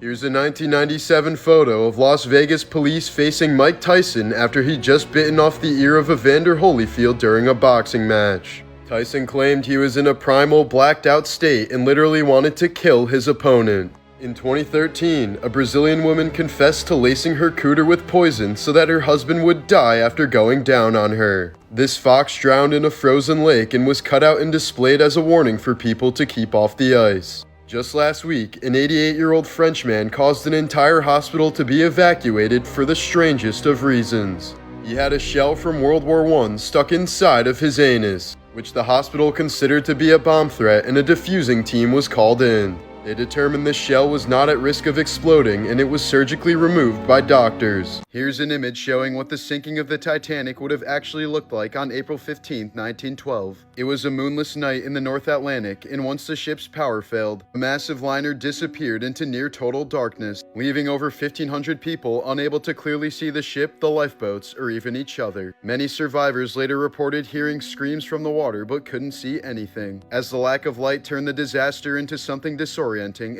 Here's a 1997 photo of Las Vegas police facing Mike Tyson after he'd just bitten off the ear of Evander Holyfield during a boxing match. Tyson claimed he was in a primal, blacked-out state and literally wanted to kill his opponent. In 2013, a Brazilian woman confessed to lacing her cooter with poison so that her husband would die after going down on her. This fox drowned in a frozen lake and was cut out and displayed as a warning for people to keep off the ice. Just last week, an 88-year-old Frenchman caused an entire hospital to be evacuated for the strangest of reasons. He had a shell from World War I stuck inside of his anus, which the hospital considered to be a bomb threat, and a defusing team was called in. They determined the shell was not at risk of exploding and it was surgically removed by doctors. Here's an image showing what the sinking of the Titanic would have actually looked like on April 15, 1912. It was a moonless night in the North Atlantic, and once the ship's power failed, the massive liner disappeared into near total darkness, leaving over 1,500 people unable to clearly see the ship, the lifeboats, or even each other. Many survivors later reported hearing screams from the water but couldn't see anything, as the lack of light turned the disaster into something disorienting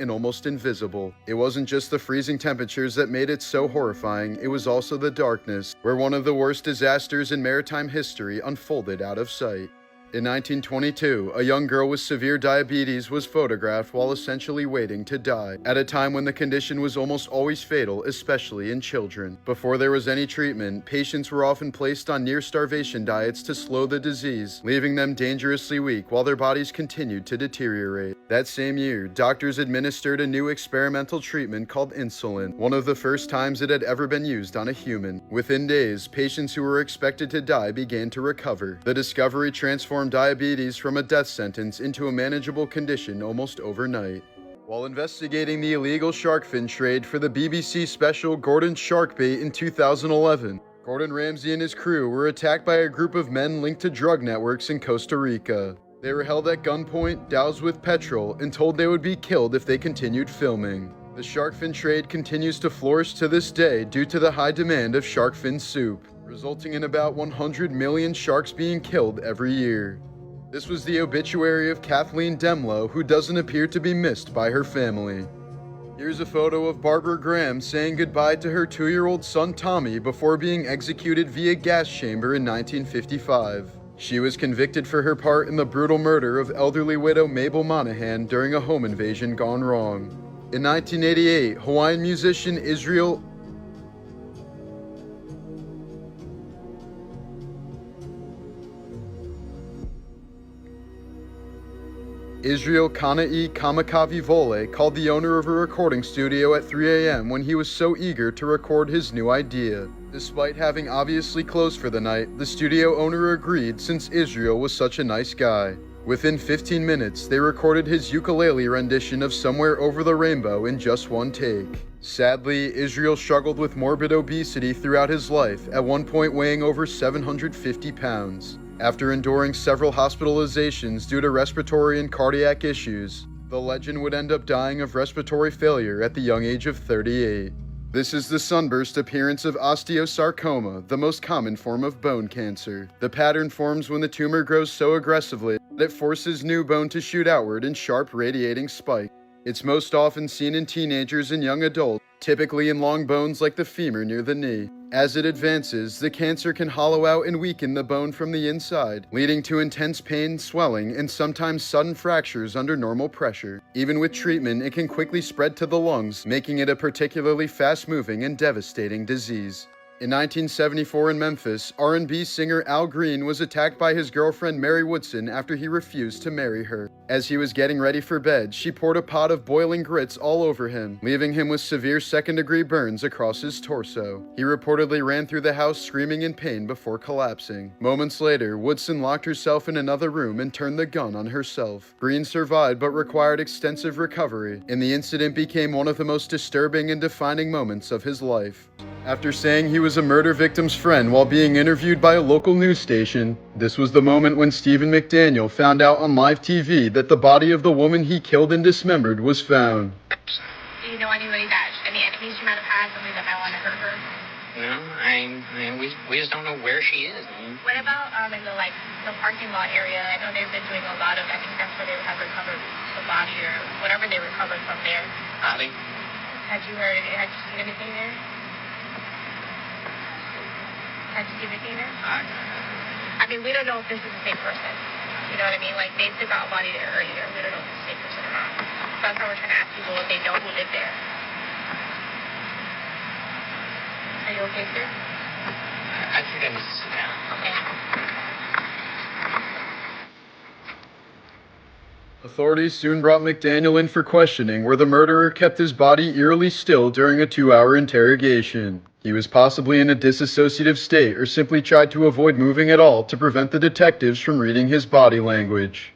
and almost invisible. It wasn't just the freezing temperatures that made it so horrifying, it was also the darkness, where one of the worst disasters in maritime history unfolded out of sight. In 1922, a young girl with severe diabetes was photographed while essentially waiting to die, at a time when the condition was almost always fatal, especially in children. Before there was any treatment, patients were often placed on near-starvation diets to slow the disease, leaving them dangerously weak while their bodies continued to deteriorate. That same year, doctors administered a new experimental treatment called insulin, one of the first times it had ever been used on a human. Within days, patients who were expected to die began to recover. The discovery transformed diabetes from a death sentence into a manageable condition almost overnight. While investigating the illegal shark fin trade for the BBC special Gordon's Shark Bait in 2011, Gordon Ramsay and his crew were attacked by a group of men linked to drug networks in Costa Rica. They were held at gunpoint, doused with petrol, and told they would be killed if they continued filming. The shark fin trade continues to flourish to this day due to the high demand of shark fin soup, resulting in about 100 million sharks being killed every year. This was the obituary of Kathleen Demlow, who doesn't appear to be missed by her family. Here's a photo of Barbara Graham saying goodbye to her 2-year-old son Tommy before being executed via gas chamber in 1955. She was convicted for her part in the brutal murder of elderly widow Mabel Monahan during a home invasion gone wrong. In 1988, Hawaiian musician Israel Kana'i Kamakawi Vole called the owner of a recording studio at 3 a.m. when he was so eager to record his new idea. Despite having obviously closed for the night, the studio owner agreed since Israel was such a nice guy. Within 15 minutes, they recorded his ukulele rendition of Somewhere Over the Rainbow in just one take. Sadly, Israel struggled with morbid obesity throughout his life, at one point weighing over 750 pounds. After enduring several hospitalizations due to respiratory and cardiac issues, the legend would end up dying of respiratory failure at the young age of 38. This is the sunburst appearance of osteosarcoma, the most common form of bone cancer. The pattern forms when the tumor grows so aggressively that it forces new bone to shoot outward in sharp radiating spikes. It's most often seen in teenagers and young adults, typically in long bones like the femur near the knee. As it advances, the cancer can hollow out and weaken the bone from the inside, leading to intense pain, swelling, and sometimes sudden fractures under normal pressure. Even with treatment, it can quickly spread to the lungs, making it a particularly fast-moving and devastating disease. In 1974 in Memphis, R&B singer Al Green was attacked by his girlfriend Mary Woodson after he refused to marry her. As he was getting ready for bed, she poured a pot of boiling grits all over him, leaving him with severe second-degree burns across his torso. He reportedly ran through the house screaming in pain before collapsing. Moments later, Woodson locked herself in another room and turned the gun on herself. Green survived but required extensive recovery, and the incident became one of the most disturbing and defining moments of his life. After saying he was a murder victim's friend while being interviewed by a local news station, this was the moment when Stephen McDaniel found out on live TV that the body of the woman he killed and dismembered was found. Do you know anybody any enemies you might have had, somebody that might want to hurt her? No, we just don't know where she is. What about in the parking lot area? I know they've been doing a lot of, I think that's where they have recovered the body or whatever they recovered from there. Body? Had you heard it? Had you seen anything there? Had you seen anything there? I mean, we don't know if this is the same person. You know what I mean? Like, they took out a body there earlier. We don't know if it's the same person or not. So that's why we're trying to ask people if they know who lived there. Are you okay, sir? I think I need to sit down. Okay. Authorities soon brought McDaniel in for questioning, where the murderer kept his body eerily still during a 2-hour interrogation. He was possibly in a dissociative state or simply tried to avoid moving at all to prevent the detectives from reading his body language.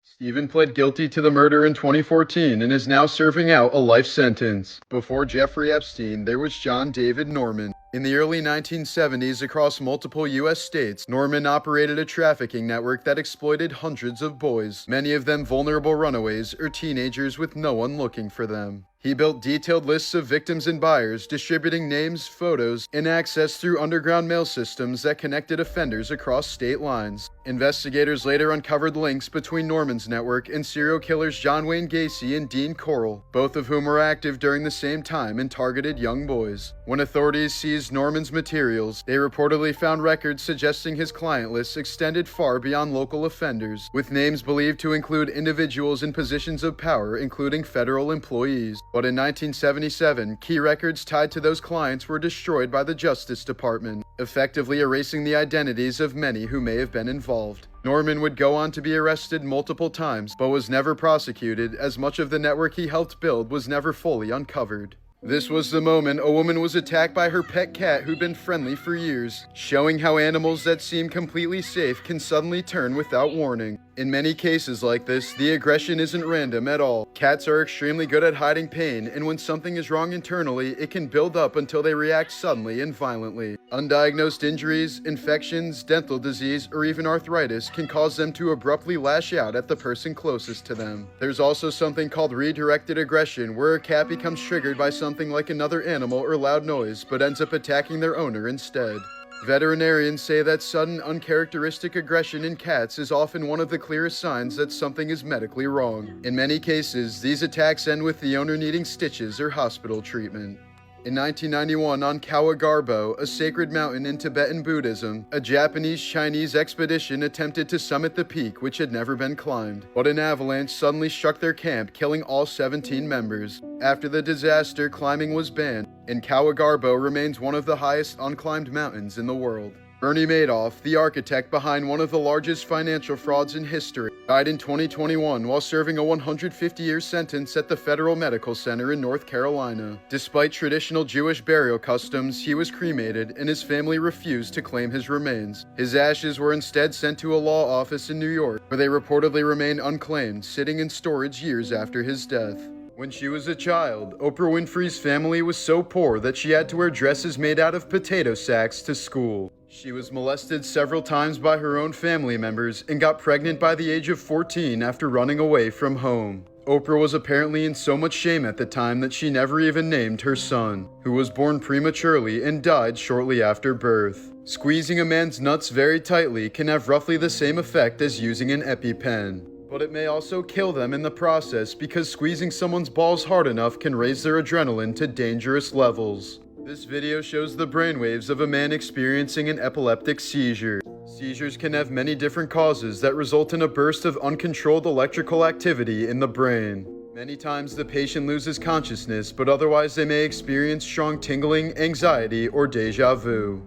Stephen pled guilty to the murder in 2014 and is now serving out a life sentence. Before Jeffrey Epstein, there was John David Norman. In the early 1970s, across multiple U.S. states, Norman operated a trafficking network that exploited hundreds of boys, many of them vulnerable runaways or teenagers with no one looking for them. He built detailed lists of victims and buyers, distributing names, photos, and access through underground mail systems that connected offenders across state lines. Investigators later uncovered links between Norman's network and serial killers John Wayne Gacy and Dean Corll, both of whom were active during the same time and targeted young boys. When authorities seized Norman's materials, they reportedly found records suggesting his client list extended far beyond local offenders, with names believed to include individuals in positions of power, including federal employees. But in 1977, key records tied to those clients were destroyed by the Justice Department, effectively erasing the identities of many who may have been involved. Norman would go on to be arrested multiple times, but was never prosecuted, as much of the network he helped build was never fully uncovered. This was the moment a woman was attacked by her pet cat who'd been friendly for years, showing how animals that seem completely safe can suddenly turn without warning. In many cases like this, the aggression isn't random at all. Cats are extremely good at hiding pain, and when something is wrong internally, it can build up until they react suddenly and violently. Undiagnosed injuries, infections, dental disease, or even arthritis can cause them to abruptly lash out at the person closest to them. There's also something called redirected aggression, where a cat becomes triggered by something like another animal or loud noise, but ends up attacking their owner instead. Veterinarians say that sudden, uncharacteristic aggression in cats is often one of the clearest signs that something is medically wrong. In many cases, these attacks end with the owner needing stitches or hospital treatment. In 1991, on Kawagarbo, a sacred mountain in Tibetan Buddhism, a Japanese-Chinese expedition attempted to summit the peak, which had never been climbed. But an avalanche suddenly struck their camp, killing all 17 members. After the disaster, climbing was banned, and Kawagarbo remains one of the highest unclimbed mountains in the world. Bernie Madoff, the architect behind one of the largest financial frauds in history, died in 2021 while serving a 150-year sentence at the Federal Medical Center in North Carolina. Despite traditional Jewish burial customs, he was cremated and his family refused to claim his remains. His ashes were instead sent to a law office in New York, where they reportedly remained unclaimed, sitting in storage years after his death. When she was a child, Oprah Winfrey's family was so poor that she had to wear dresses made out of potato sacks to school. She was molested several times by her own family members and got pregnant by the age of 14 after running away from home. Oprah was apparently in so much shame at the time that she never even named her son, who was born prematurely and died shortly after birth. Squeezing a man's nuts very tightly can have roughly the same effect as using an EpiPen. But it may also kill them in the process because squeezing someone's balls hard enough can raise their adrenaline to dangerous levels. This video shows the brainwaves of a man experiencing an epileptic seizure. Seizures can have many different causes that result in a burst of uncontrolled electrical activity in the brain. Many times the patient loses consciousness, but otherwise they may experience strong tingling, anxiety, or déjà vu.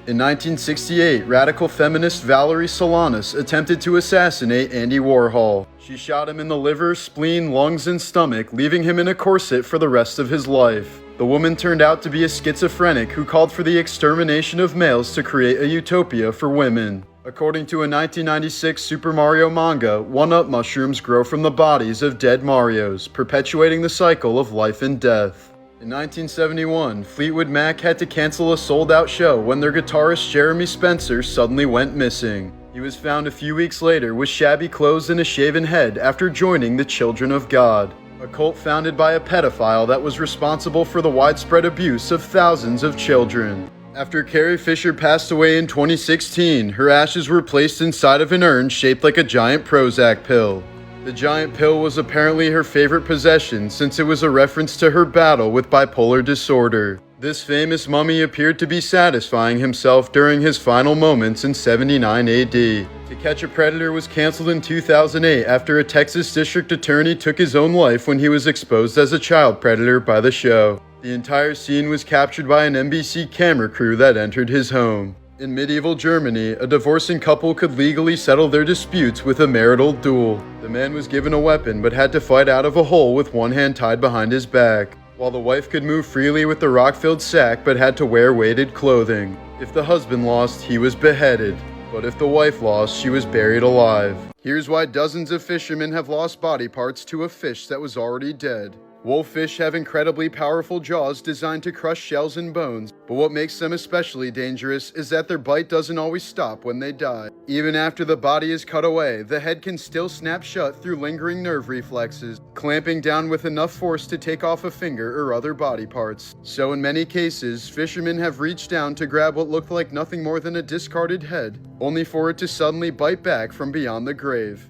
In 1968, radical feminist Valerie Solanas attempted to assassinate Andy Warhol. She shot him in the liver, spleen, lungs, and stomach, leaving him in a corset for the rest of his life. The woman turned out to be a schizophrenic who called for the extermination of males to create a utopia for women. According to a 1996 Super Mario manga, one-up mushrooms grow from the bodies of dead Marios, perpetuating the cycle of life and death. In 1971, Fleetwood Mac had to cancel a sold-out show when their guitarist Jeremy Spencer suddenly went missing. He was found a few weeks later with shabby clothes and a shaven head after joining the Children of God, a cult founded by a pedophile that was responsible for the widespread abuse of thousands of children. After Carrie Fisher passed away in 2016, her ashes were placed inside of an urn shaped like a giant Prozac pill. The giant pill was apparently her favorite possession since it was a reference to her battle with bipolar disorder. This famous mummy appeared to be satisfying himself during his final moments in 79 AD. To Catch a Predator was canceled in 2008 after a Texas district attorney took his own life when he was exposed as a child predator by the show. The entire scene was captured by an NBC camera crew that entered his home. In medieval Germany, a divorcing couple could legally settle their disputes with a marital duel. The man was given a weapon but had to fight out of a hole with one hand tied behind his back, while the wife could move freely with the rock-filled sack but had to wear weighted clothing. If the husband lost, he was beheaded, but if the wife lost, she was buried alive. Here's why dozens of fishermen have lost body parts to a fish that was already dead. Wolffish have incredibly powerful jaws designed to crush shells and bones, but what makes them especially dangerous is that their bite doesn't always stop when they die. Even after the body is cut away, the head can still snap shut through lingering nerve reflexes, clamping down with enough force to take off a finger or other body parts. So in many cases, fishermen have reached down to grab what looked like nothing more than a discarded head, only for it to suddenly bite back from beyond the grave.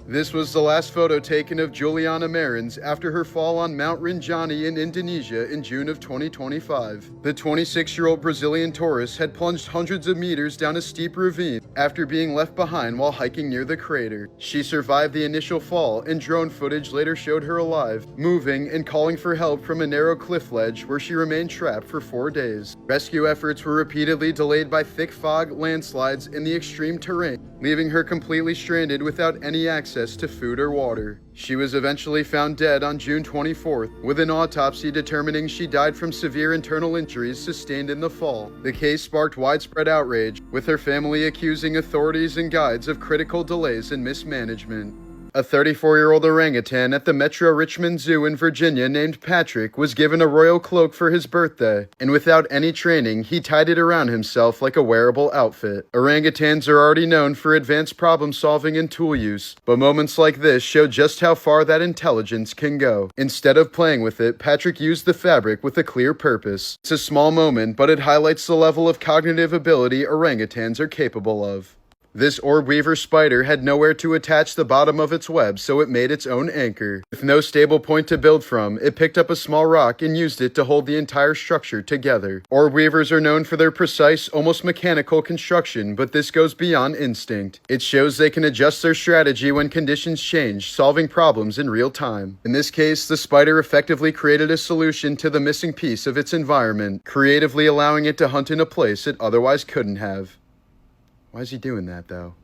This was the last photo taken of Juliana Marins after her fall on Mount Rinjani in Indonesia in June of 2025. The 26-year-old Brazilian tourist had plunged hundreds of meters down a steep ravine after being left behind while hiking near the crater. She survived the initial fall, and drone footage later showed her alive, moving and calling for help from a narrow cliff ledge where she remained trapped for 4 days. Rescue efforts were repeatedly delayed by thick fog, landslides, and the extreme terrain, leaving her completely stranded without any access to food or water. She was eventually found dead on June 24th, with an autopsy determining she died from severe internal injuries sustained in the fall. The case sparked widespread outrage, with her family accusing authorities and guides of critical delays and mismanagement. A 34-year-old orangutan at the Metro Richmond Zoo in Virginia named Patrick was given a royal cloak for his birthday, and without any training, he tied it around himself like a wearable outfit. Orangutans are already known for advanced problem solving and tool use, but moments like this show just how far that intelligence can go. Instead of playing with it, Patrick used the fabric with a clear purpose. It's a small moment, but it highlights the level of cognitive ability orangutans are capable of. This orb weaver spider had nowhere to attach the bottom of its web, so it made its own anchor. With no stable point to build from, it picked up a small rock and used it to hold the entire structure together. Orb weavers are known for their precise, almost mechanical construction, but this goes beyond instinct. It shows they can adjust their strategy when conditions change, solving problems in real time. In this case, the spider effectively created a solution to the missing piece of its environment, creatively allowing it to hunt in a place it otherwise couldn't have. Why is he doing that, though?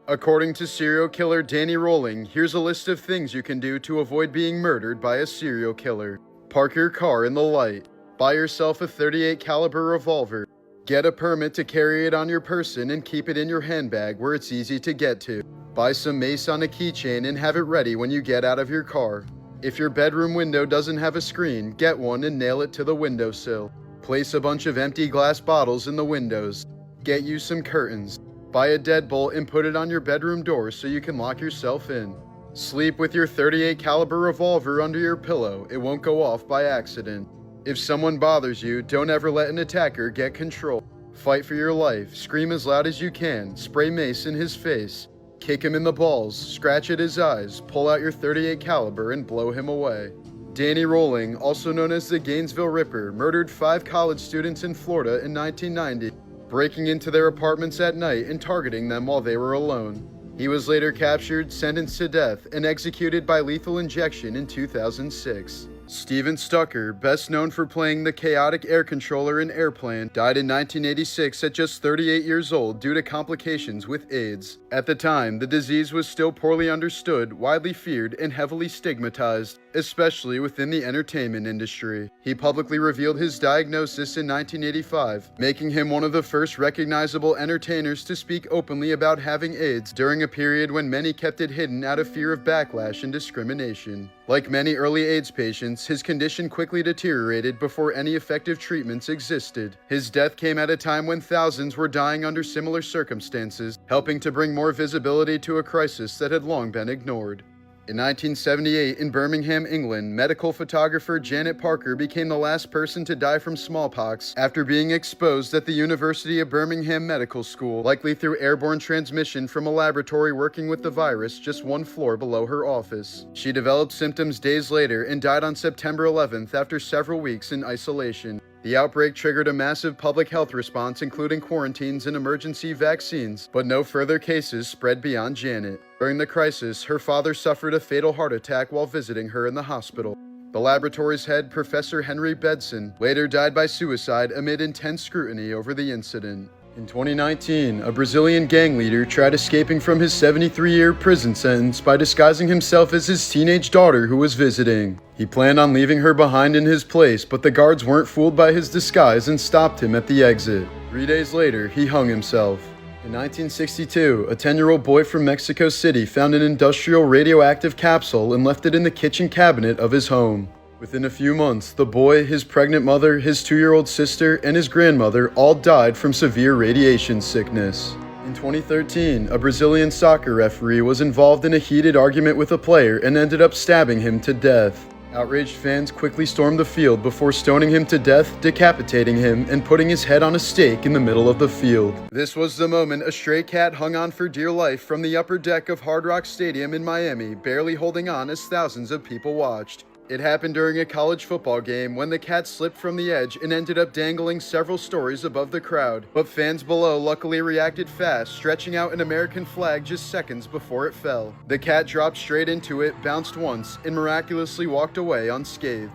According to serial killer Danny Rolling, here's a list of things you can do to avoid being murdered by a serial killer. Park your car in the light. Buy yourself a .38 caliber revolver. Get a permit to carry it on your person and keep it in your handbag where it's easy to get to. Buy some mace on a keychain and have it ready when you get out of your car. If your bedroom window doesn't have a screen, get one and nail it to the windowsill. Place a bunch of empty glass bottles in the windows. Get you some curtains. Buy a deadbolt and put it on your bedroom door so you can lock yourself in. Sleep with your .38 caliber revolver under your pillow. It won't go off by accident. If someone bothers you, don't ever let an attacker get control. Fight for your life. Scream as loud as you can. Spray mace in his face. Kick him in the balls. Scratch at his eyes. Pull out your .38 caliber and blow him away. Danny Rolling, also known as the Gainesville Ripper, murdered 5 college students in Florida in 1990. Breaking into their apartments at night and targeting them while they were alone. He was later captured, sentenced to death, and executed by lethal injection in 2006. Steven Stucker, best known for playing the chaotic air controller in Airplane, died in 1986 at just 38 years old due to complications with AIDS. At the time, the disease was still poorly understood, widely feared, and heavily stigmatized, especially within the entertainment industry. He publicly revealed his diagnosis in 1985, making him one of the first recognizable entertainers to speak openly about having AIDS during a period when many kept it hidden out of fear of backlash and discrimination. Like many early AIDS patients, his condition quickly deteriorated before any effective treatments existed. His death came at a time when thousands were dying under similar circumstances, helping to bring more visibility to a crisis that had long been ignored. In 1978, in Birmingham, England, medical photographer Janet Parker became the last person to die from smallpox after being exposed at the University of Birmingham Medical School, likely through airborne transmission from a laboratory working with the virus just one floor below her office. She developed symptoms days later and died on September 11th after several weeks in isolation. The outbreak triggered a massive public health response, including quarantines and emergency vaccines, but no further cases spread beyond Janet. During the crisis, her father suffered a fatal heart attack while visiting her in the hospital. The laboratory's head, Professor Henry Bedson, later died by suicide amid intense scrutiny over the incident. In 2019, a Brazilian gang leader tried escaping from his 73-year prison sentence by disguising himself as his teenage daughter who was visiting. He planned on leaving her behind in his place, but the guards weren't fooled by his disguise and stopped him at the exit. 3 days later, he hung himself. In 1962, a 10-year-old boy from Mexico City found an industrial radioactive capsule and left it in the kitchen cabinet of his home. Within a few months, the boy, his pregnant mother, his 2-year-old sister, and his grandmother all died from severe radiation sickness. In 2013, a Brazilian soccer referee was involved in a heated argument with a player and ended up stabbing him to death. Outraged fans quickly stormed the field before stoning him to death, decapitating him, and putting his head on a stake in the middle of the field. This was the moment a stray cat hung on for dear life from the upper deck of Hard Rock Stadium in Miami, barely holding on as thousands of people watched. It happened during a college football game when the cat slipped from the edge and ended up dangling several stories above the crowd, but fans below luckily reacted fast, stretching out an American flag just seconds before it fell. The cat dropped straight into it, bounced once, and miraculously walked away unscathed.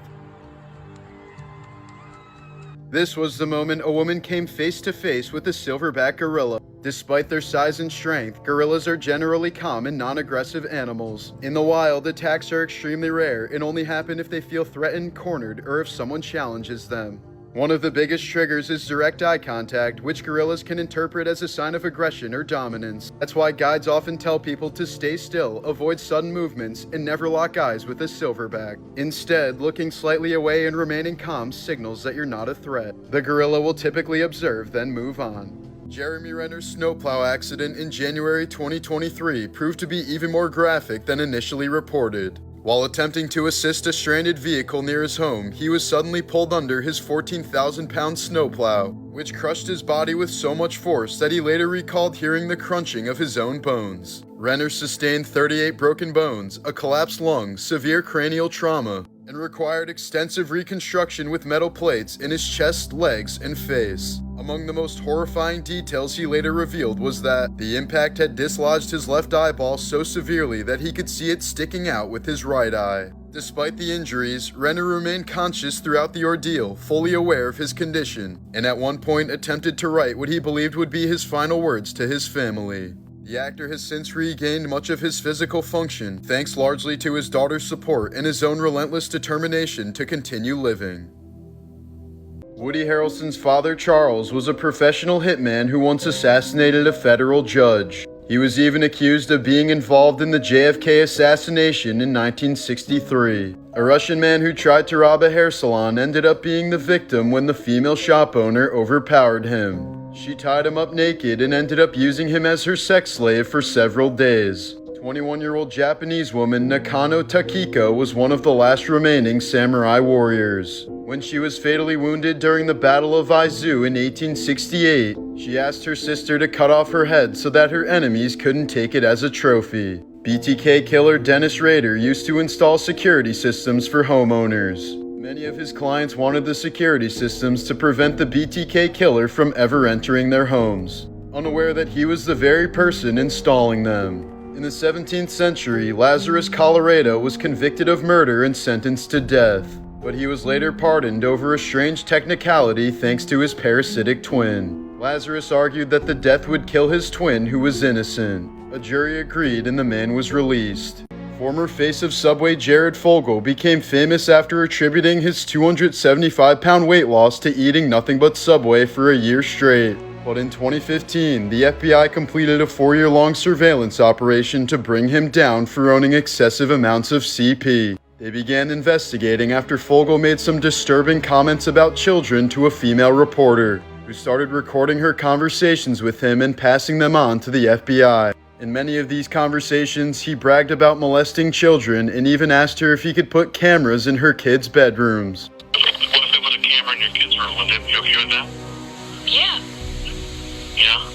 This was the moment a woman came face to face with a silverback gorilla. Despite their size and strength, gorillas are generally calm and non-aggressive animals. In the wild, attacks are extremely rare and only happen if they feel threatened, cornered, or if someone challenges them. One of the biggest triggers is direct eye contact, which gorillas can interpret as a sign of aggression or dominance. That's why guides often tell people to stay still, avoid sudden movements, and never lock eyes with a silverback. Instead, looking slightly away and remaining calm signals that you're not a threat. The gorilla will typically observe, then move on. Jeremy Renner's snowplow accident in January 2023 proved to be even more graphic than initially reported. While attempting to assist a stranded vehicle near his home, he was suddenly pulled under his 14,000-pound snowplow, which crushed his body with so much force that he later recalled hearing the crunching of his own bones. Renner sustained 38 broken bones, a collapsed lung, severe cranial trauma, and required extensive reconstruction with metal plates in his chest, legs, and face. Among the most horrifying details he later revealed was that the impact had dislodged his left eyeball so severely that he could see it sticking out with his right eye. Despite the injuries, Renner remained conscious throughout the ordeal, fully aware of his condition, and at one point attempted to write what he believed would be his final words to his family. The actor has since regained much of his physical function, thanks largely to his daughter's support and his own relentless determination to continue living. Woody Harrelson's father, Charles, was a professional hitman who once assassinated a federal judge. He was even accused of being involved in the JFK assassination in 1963. A Russian man who tried to rob a hair salon ended up being the victim when the female shop owner overpowered him. She tied him up naked and ended up using him as her sex slave for several days. 21-year-old Japanese woman Nakano Takiko was one of the last remaining samurai warriors. When she was fatally wounded during the Battle of Aizu in 1868, she asked her sister to cut off her head so that her enemies couldn't take it as a trophy. BTK killer Dennis Rader used to install security systems for homeowners. Many of his clients wanted the security systems to prevent the BTK killer from ever entering their homes, unaware that he was the very person installing them. In the 17th century, Lazarus Colorado was convicted of murder and sentenced to death, but he was later pardoned over a strange technicality thanks to his parasitic twin. Lazarus argued that the death would kill his twin who was innocent. A jury agreed and the man was released. Former face of Subway Jared Fogle became famous after attributing his 275-pound weight loss to eating nothing but Subway for a year straight. But in 2015, the FBI completed a 4-year-long surveillance operation to bring him down for owning excessive amounts of CP. They began investigating after Fogel made some disturbing comments about children to a female reporter, who started recording her conversations with him and passing them on to the FBI. In many of these conversations, he bragged about molesting children and even asked her if he could put cameras in her kids' bedrooms. What if they put a camera in your kid's room? Would you okay with that? Yeah. Yeah?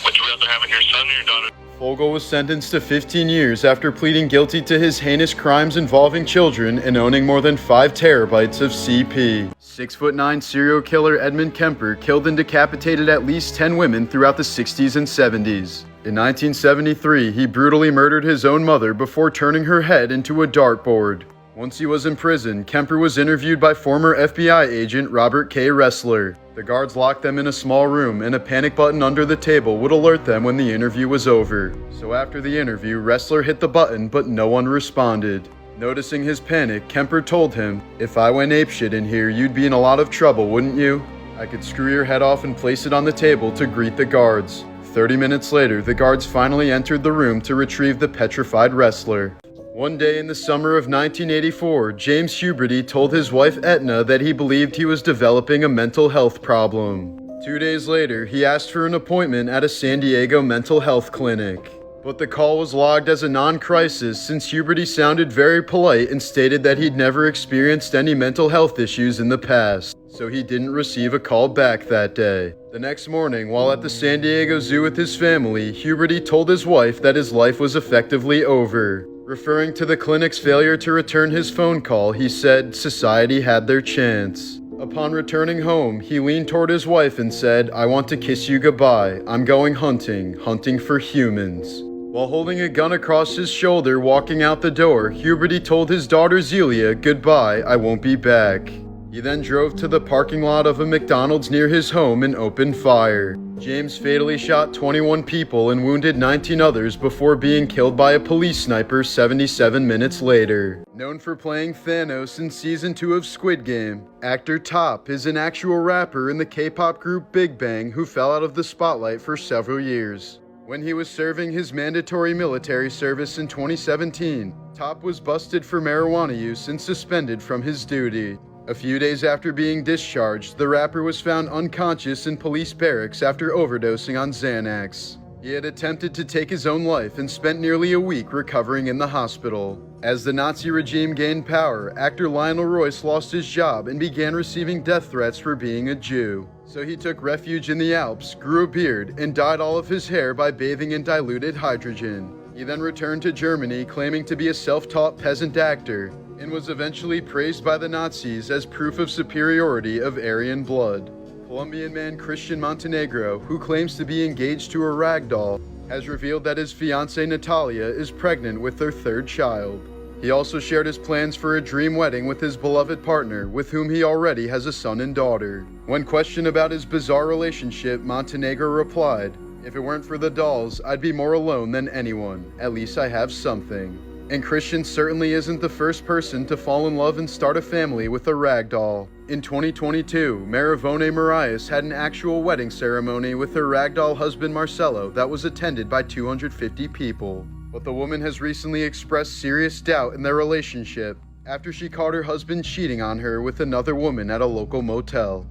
Would you rather have it your son or your daughter? Fogel was sentenced to 15 years after pleading guilty to his heinous crimes involving children and owning more than 5 terabytes of CP. 6'9" serial killer Edmund Kemper killed and decapitated at least 10 women throughout the 60s and 70s. In 1973, he brutally murdered his own mother before turning her head into a dartboard. Once he was in prison, Kemper was interviewed by former FBI agent Robert K. Ressler. The guards locked them in a small room, and a panic button under the table would alert them when the interview was over. So after the interview, Ressler hit the button, but no one responded. Noticing his panic, Kemper told him, "If I went apeshit in here, you'd be in a lot of trouble, wouldn't you? I could screw your head off and place it on the table to greet the guards." 30 minutes later, the guards finally entered the room to retrieve the petrified Ressler. One day in the summer of 1984, James Huberty told his wife Etna that he believed he was developing a mental health problem. 2 days later, he asked for an appointment at a San Diego mental health clinic. But the call was logged as a non-crisis since Huberty sounded very polite and stated that he'd never experienced any mental health issues in the past, so he didn't receive a call back that day. The next morning, while at the San Diego Zoo with his family, Huberty told his wife that his life was effectively over. Referring to the clinic's failure to return his phone call, he said society had their chance. Upon returning home, he leaned toward his wife and said, "I want to kiss you goodbye. I'm going hunting for humans." While holding a gun across his shoulder walking out the door, Huberty told his daughter Zelia, "Goodbye, I won't be back." He then drove to the parking lot of a McDonald's near his home and opened fire. James fatally shot 21 people and wounded 19 others before being killed by a police sniper 77 minutes later. Known for playing Thanos in Season 2 of Squid Game, actor Top is an actual rapper in the K-pop group Big Bang who fell out of the spotlight for several years. When he was serving his mandatory military service in 2017, Top was busted for marijuana use and suspended from his duty. A few days after being discharged, the rapper was found unconscious in police barracks after overdosing on Xanax. He had attempted to take his own life and spent nearly a week recovering in the hospital. As the Nazi regime gained power, actor Lionel Royce lost his job and began receiving death threats for being a Jew. So he took refuge in the Alps, grew a beard, and dyed all of his hair by bathing in diluted hydrogen. He then returned to Germany claiming to be a self-taught peasant actor, and was eventually praised by the Nazis as proof of superiority of Aryan blood. Colombian man Christian Montenegro, who claims to be engaged to a ragdoll, has revealed that his fiancée Natalia is pregnant with their 3rd child. He also shared his plans for a dream wedding with his beloved partner, with whom he already has a son and daughter. When questioned about his bizarre relationship, Montenegro replied, "If it weren't for the dolls, I'd be more alone than anyone. At least I have something." And Christian certainly isn't the first person to fall in love and start a family with a ragdoll. In 2022, Maravone Marias had an actual wedding ceremony with her ragdoll husband Marcelo that was attended by 250 people. But the woman has recently expressed serious doubt in their relationship after she caught her husband cheating on her with another woman at a local motel.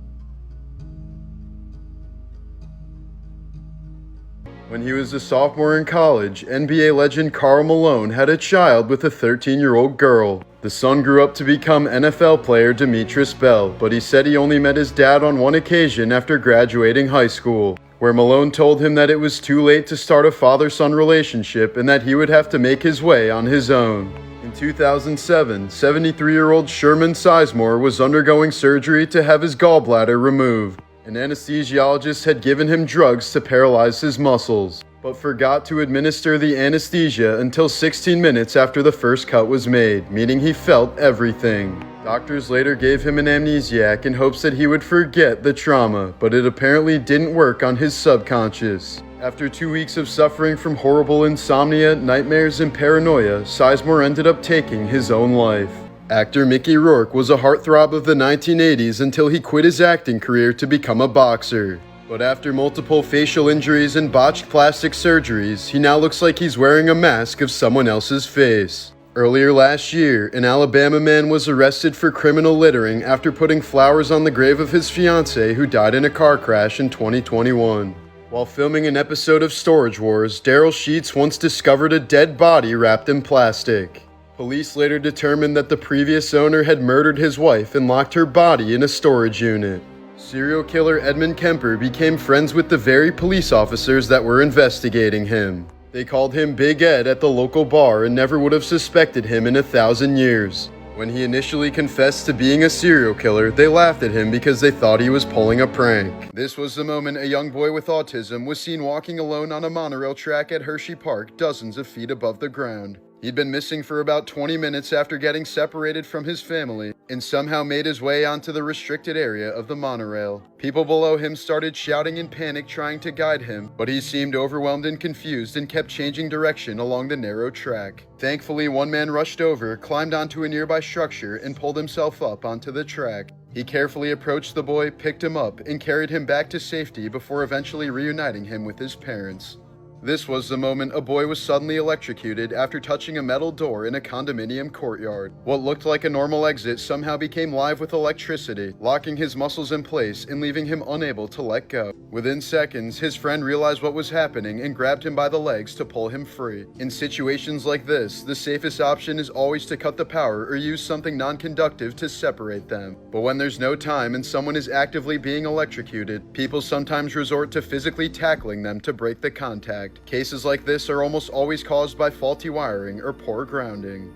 When he was a sophomore in college, NBA legend Karl Malone had a child with a 13-year-old girl. The son grew up to become NFL player Demetrius Bell, but he said he only met his dad on one occasion after graduating high school, where Malone told him that it was too late to start a father-son relationship and that he would have to make his way on his own. In 2007, 73-year-old Sherman Sizemore was undergoing surgery to have his gallbladder removed. An anesthesiologist had given him drugs to paralyze his muscles, but forgot to administer the anesthesia until 16 minutes after the first cut was made, meaning he felt everything. Doctors later gave him an amnesiac in hopes that he would forget the trauma, but it apparently didn't work on his subconscious. After 2 weeks of suffering from horrible insomnia, nightmares, and paranoia, Sizemore ended up taking his own life. Actor Mickey Rourke was a heartthrob of the 1980s until he quit his acting career to become a boxer. But after multiple facial injuries and botched plastic surgeries, he now looks like he's wearing a mask of someone else's face. Earlier last year, an Alabama man was arrested for criminal littering after putting flowers on the grave of his fiancée who died in a car crash in 2021. While filming an episode of Storage Wars, Daryl Sheets once discovered a dead body wrapped in plastic. Police later determined that the previous owner had murdered his wife and locked her body in a storage unit. Serial killer Edmund Kemper became friends with the very police officers that were investigating him. They called him Big Ed at the local bar and never would have suspected him in 1,000 years. When he initially confessed to being a serial killer, they laughed at him because they thought he was pulling a prank. This was the moment a young boy with autism was seen walking alone on a monorail track at Hershey Park, dozens of feet above the ground. He'd been missing for about 20 minutes after getting separated from his family and somehow made his way onto the restricted area of the monorail. People below him started shouting in panic trying to guide him, but he seemed overwhelmed and confused and kept changing direction along the narrow track. Thankfully, one man rushed over, climbed onto a nearby structure, and pulled himself up onto the track. He carefully approached the boy, picked him up, and carried him back to safety before eventually reuniting him with his parents. This was the moment a boy was suddenly electrocuted after touching a metal door in a condominium courtyard. What looked like a normal exit somehow became live with electricity, locking his muscles in place and leaving him unable to let go. Within seconds, his friend realized what was happening and grabbed him by the legs to pull him free. In situations like this, the safest option is always to cut the power or use something non-conductive to separate them. But when there's no time and someone is actively being electrocuted, people sometimes resort to physically tackling them to break the contact. Cases like this are almost always caused by faulty wiring or poor grounding.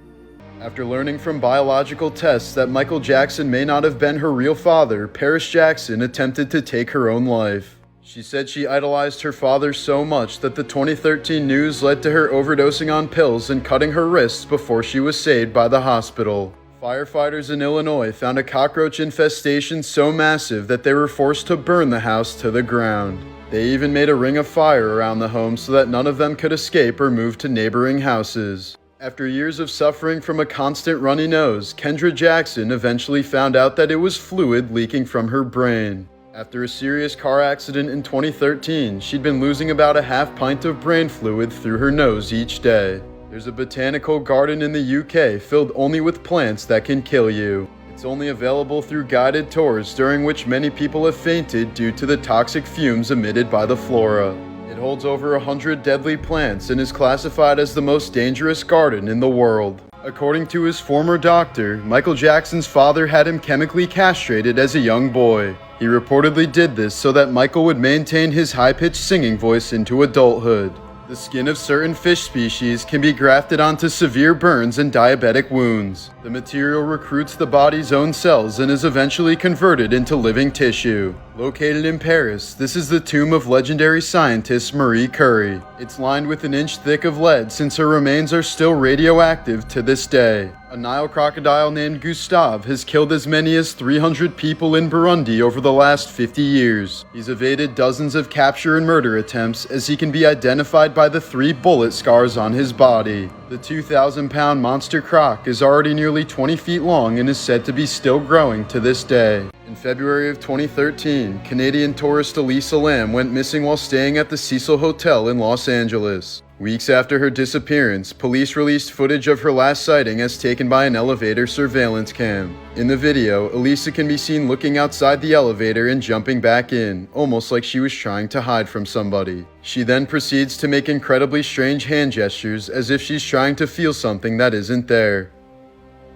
After learning from biological tests that Michael Jackson may not have been her real father, Paris Jackson attempted to take her own life. She said she idolized her father so much that the 2013 news led to her overdosing on pills and cutting her wrists before she was saved by the hospital. Firefighters in Illinois found a cockroach infestation so massive that they were forced to burn the house to the ground. They even made a ring of fire around the home so that none of them could escape or move to neighboring houses. After years of suffering from a constant runny nose, Kendra Jackson eventually found out that it was fluid leaking from her brain. After a serious car accident in 2013, she'd been losing about a half pint of brain fluid through her nose each day. There's a botanical garden in the UK filled only with plants that can kill you. It's only available through guided tours, during which many people have fainted due to the toxic fumes emitted by the flora. It holds over 100 deadly plants and is classified as the most dangerous garden in the world. According to his former doctor, Michael Jackson's father had him chemically castrated as a young boy. He reportedly did this so that Michael would maintain his high-pitched singing voice into adulthood. The skin of certain fish species can be grafted onto severe burns and diabetic wounds. The material recruits the body's own cells and is eventually converted into living tissue. Located in Paris, this is the tomb of legendary scientist Marie Curie. It's lined with an inch thick of lead since her remains are still radioactive to this day. A Nile crocodile named Gustave has killed as many as 300 people in Burundi over the last 50 years. He's evaded dozens of capture and murder attempts as he can be identified by the 3 bullet scars on his body. The 2,000-pound monster croc is already nearly 20 feet long and is said to be still growing to this day. In February of 2013, Canadian tourist Elisa Lam went missing while staying at the Cecil Hotel in Los Angeles. Weeks after her disappearance, police released footage of her last sighting as taken by an elevator surveillance cam. In the video, Elisa can be seen looking outside the elevator and jumping back in, almost like she was trying to hide from somebody. She then proceeds to make incredibly strange hand gestures as if she's trying to feel something that isn't there.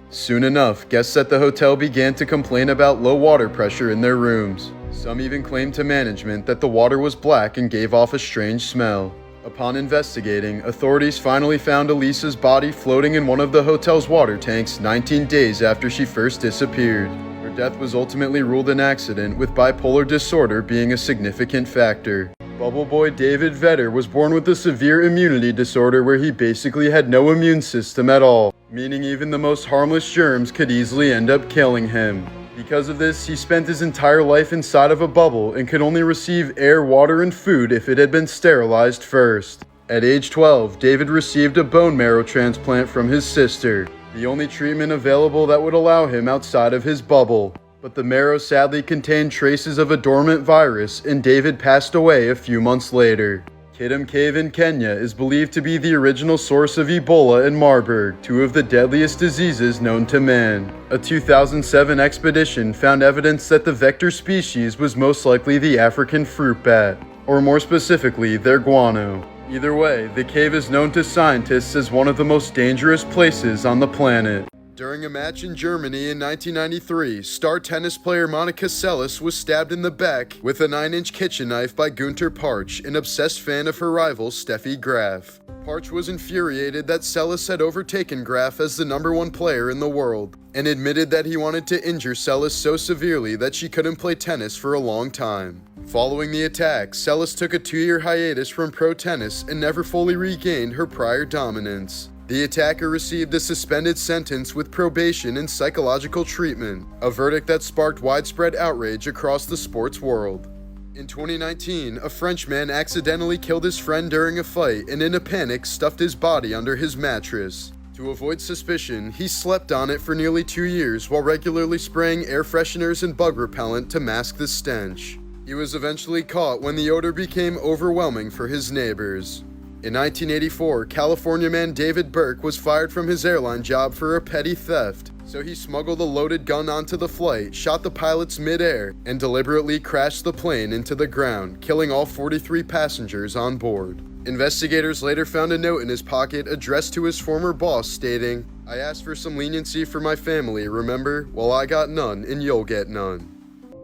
Soon enough, guests at the hotel began to complain about low water pressure in their rooms. Some even claimed to management that the water was black and gave off a strange smell. Upon investigating, authorities finally found Elisa's body floating in one of the hotel's water tanks 19 days after she first disappeared. Her death was ultimately ruled an accident, with bipolar disorder being a significant factor. Bubble boy David Vedder was born with a severe immunity disorder where he basically had no immune system at all, meaning even the most harmless germs could easily end up killing him. Because of this, he spent his entire life inside of a bubble and could only receive air, water, and food if it had been sterilized first. At age 12, David received a bone marrow transplant from his sister, the only treatment available that would allow him outside of his bubble. But the marrow sadly contained traces of a dormant virus, and David passed away a few months later. Kidum Cave in Kenya is believed to be the original source of Ebola and Marburg, two of the deadliest diseases known to man. A 2007 expedition found evidence that the vector species was most likely the African fruit bat, or more specifically, their guano. Either way, the cave is known to scientists as one of the most dangerous places on the planet. During a match in Germany in 1993, star tennis player Monica Seles was stabbed in the back with a 9-inch kitchen knife by Gunter Parch, an obsessed fan of her rival Steffi Graf. Parch was infuriated that Seles had overtaken Graf as the #1 player in the world, and admitted that he wanted to injure Seles so severely that she couldn't play tennis for a long time. Following the attack, Seles took a 2-year hiatus from pro tennis and never fully regained her prior dominance. The attacker received a suspended sentence with probation and psychological treatment, a verdict that sparked widespread outrage across the sports world. In 2019, a French man accidentally killed his friend during a fight and in a panic stuffed his body under his mattress. To avoid suspicion, he slept on it for nearly 2 years while regularly spraying air fresheners and bug repellent to mask the stench. He was eventually caught when the odor became overwhelming for his neighbors. In 1984, California man David Burke was fired from his airline job for a petty theft, so he smuggled a loaded gun onto the flight, shot the pilots mid-air, and deliberately crashed the plane into the ground, killing all 43 passengers on board. Investigators later found a note in his pocket addressed to his former boss stating, "I asked for some leniency for my family, remember? Well, I got none, and you'll get none."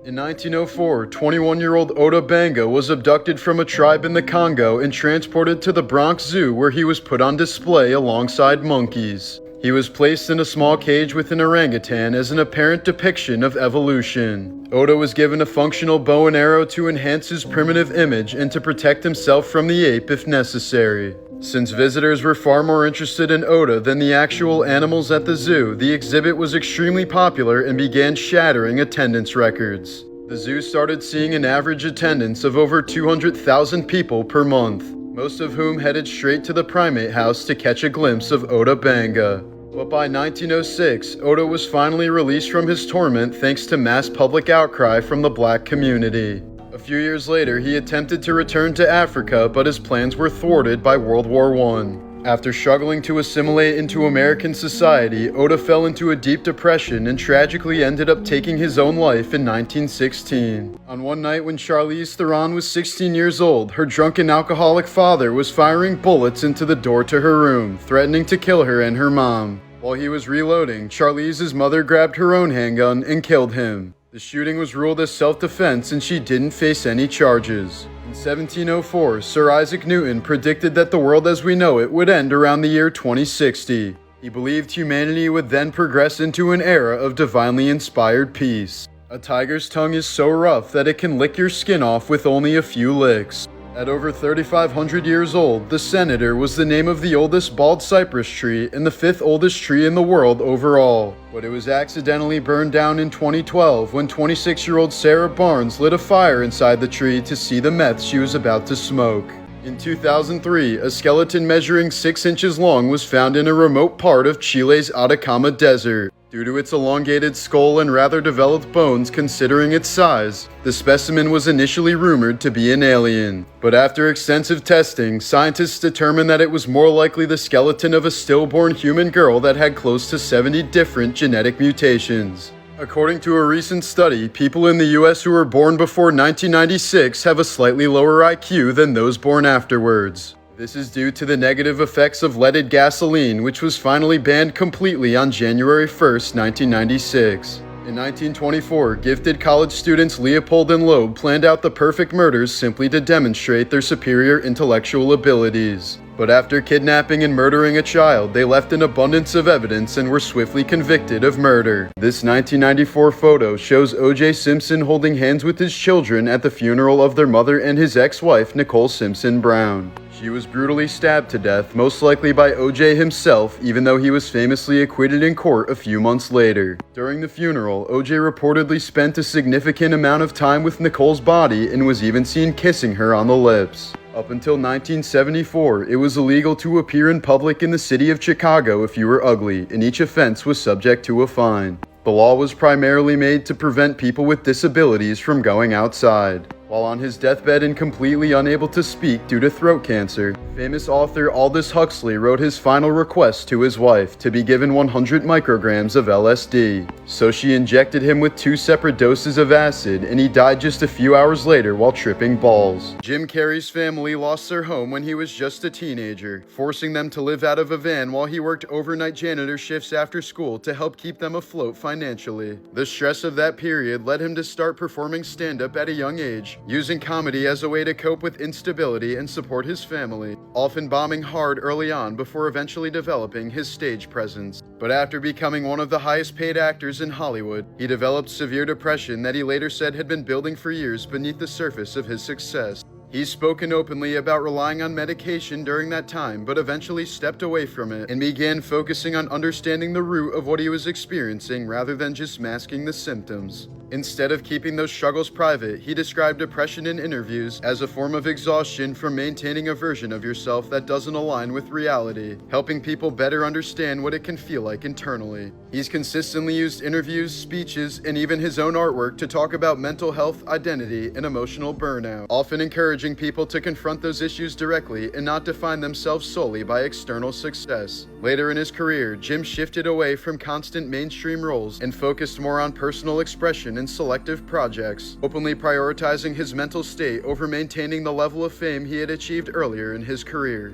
In 1904, 21-year-old Oda Banga was abducted from a tribe in the Congo and transported to the Bronx Zoo, where he was put on display alongside monkeys. He was placed in a small cage with an orangutan as an apparent depiction of evolution. Oda was given a functional bow and arrow to enhance his primitive image and to protect himself from the ape if necessary. Since visitors were far more interested in Oda than the actual animals at the zoo, the exhibit was extremely popular and began shattering attendance records. The zoo started seeing an average attendance of over 200,000 people per month, most of whom headed straight to the primate house to catch a glimpse of Oda Banga. But by 1906, Oda was finally released from his torment thanks to mass public outcry from the black community. A few years later, he attempted to return to Africa, but his plans were thwarted by World War I. After struggling to assimilate into American society, Oda fell into a deep depression and tragically ended up taking his own life in 1916. On one night when Charlize Theron was 16 years old, her drunken alcoholic father was firing bullets into the door to her room, threatening to kill her and her mom. While he was reloading, Charlize's mother grabbed her own handgun and killed him. The shooting was ruled as self-defense and she didn't face any charges. In 1704, Sir Isaac Newton predicted that the world as we know it would end around the year 2060. He believed humanity would then progress into an era of divinely inspired peace. A tiger's tongue is so rough that it can lick your skin off with only a few licks. At over 3,500 years old, the senator was the name of the oldest bald cypress tree and the 5th oldest tree in the world overall. But it was accidentally burned down in 2012 when 26-year-old Sarah Barnes lit a fire inside the tree to see the meth she was about to smoke. In 2003, a skeleton measuring 6 inches long was found in a remote part of Chile's Atacama Desert. Due to its elongated skull and rather developed bones considering its size, the specimen was initially rumored to be an alien. But after extensive testing, scientists determined that it was more likely the skeleton of a stillborn human girl that had close to 70 different genetic mutations. According to a recent study, people in the US who were born before 1996 have a slightly lower IQ than those born afterwards. This is due to the negative effects of leaded gasoline, which was finally banned completely on January 1st, 1996. In 1924, gifted college students Leopold and Loeb planned out the perfect murders simply to demonstrate their superior intellectual abilities. But after kidnapping and murdering a child, they left an abundance of evidence and were swiftly convicted of murder. This 1994 photo shows O.J. Simpson holding hands with his children at the funeral of their mother and his ex-wife, Nicole Simpson Brown. She was brutally stabbed to death, most likely by O.J. himself, even though he was famously acquitted in court a few months later. During the funeral, O.J. reportedly spent a significant amount of time with Nicole's body and was even seen kissing her on the lips. Up until 1974, it was illegal to appear in public in the city of Chicago if you were ugly, and each offense was subject to a fine. The law was primarily made to prevent people with disabilities from going outside. While on his deathbed and completely unable to speak due to throat cancer, famous author Aldous Huxley wrote his final request to his wife to be given 100 micrograms of LSD. So she injected him with 2 separate doses of acid, and he died just a few hours later while tripping balls. Jim Carrey's family lost their home when he was just a teenager, forcing them to live out of a van while he worked overnight janitor shifts after school to help keep them afloat financially. The stress of that period led him to start performing stand-up at a young age, using comedy as a way to cope with instability and support his family, often bombing hard early on before eventually developing his stage presence. But after becoming one of the highest paid actors in Hollywood, he developed severe depression that he later said had been building for years beneath the surface of his success. He's spoken openly about relying on medication during that time, but eventually stepped away from it and began focusing on understanding the root of what he was experiencing rather than just masking the symptoms. Instead of keeping those struggles private, he described depression in interviews as a form of exhaustion from maintaining a version of yourself that doesn't align with reality, helping people better understand what it can feel like internally. He's consistently used interviews, speeches, and even his own artwork to talk about mental health, identity, and emotional burnout, often encouraging people to confront those issues directly and not define themselves solely by external success. Later in his career, Jim shifted away from constant mainstream roles and focused more on personal expression and selective projects, openly prioritizing his mental state over maintaining the level of fame he had achieved earlier in his career.